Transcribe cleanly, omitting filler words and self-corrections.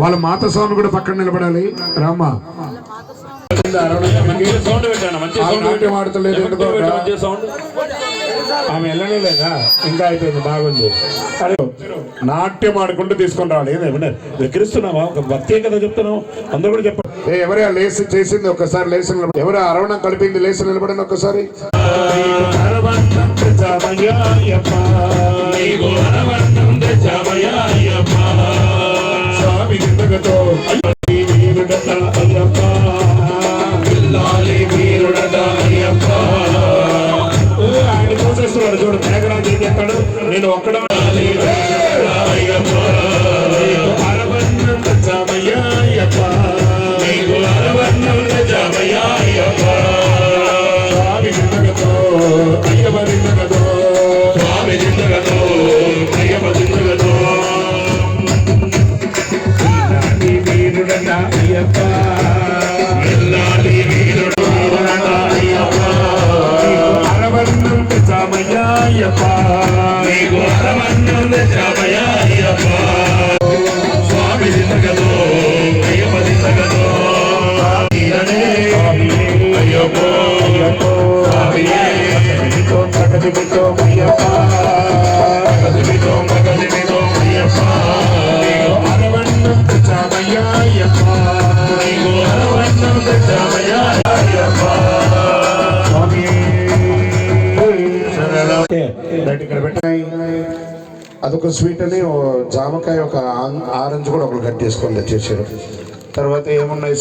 వాళ్ళ మాత సౌండ్ కూడా పక్కన నిలబడాలి. రామ్మా ఆడతలేదు ఎందుకో ఆమె వెళ్ళనే లేదా, ఇంకా అయిపోయింది, బాగుంది. అరే నాట్యం ఆడుకుంటూ తీసుకొని రావాలి. వెక్కిరిస్తున్నావా? ఒక భక్తి కదా చెప్తున్నావు, అందరూ కూడా చెప్పండి. ఎవరే లేసి చేసింది ఒక్కసారి లేచి నిలబడి, ఎవరు అరవణం కలిపింది లేచి నిలబడింది ఒక్కసారి. స్వామి జిందగతో ఆయన చూసేస్తున్నాడు చూడు, మేఘరాజు ఏం చెప్తాడు, నేను ఒక్కడ స్వామి జిందగతో అయ్యప్ప జిందగతో, స్వామి జిందగతో అయ్యప్ప జిందగతో, వీరుడట అయ్యప్ప, స్వామి జిందగతో అయ్యప్ప జిందగతో, అయ్యప్ప ఇక్కడ పెట్టాయి. అదొక స్వీట్ అని జామకాయ, ఒక ఆరెంజ్ కూడా ఒకరు కట్ చేసుకొని తెచ్చేసారు. తర్వాత ఏమున్నాయి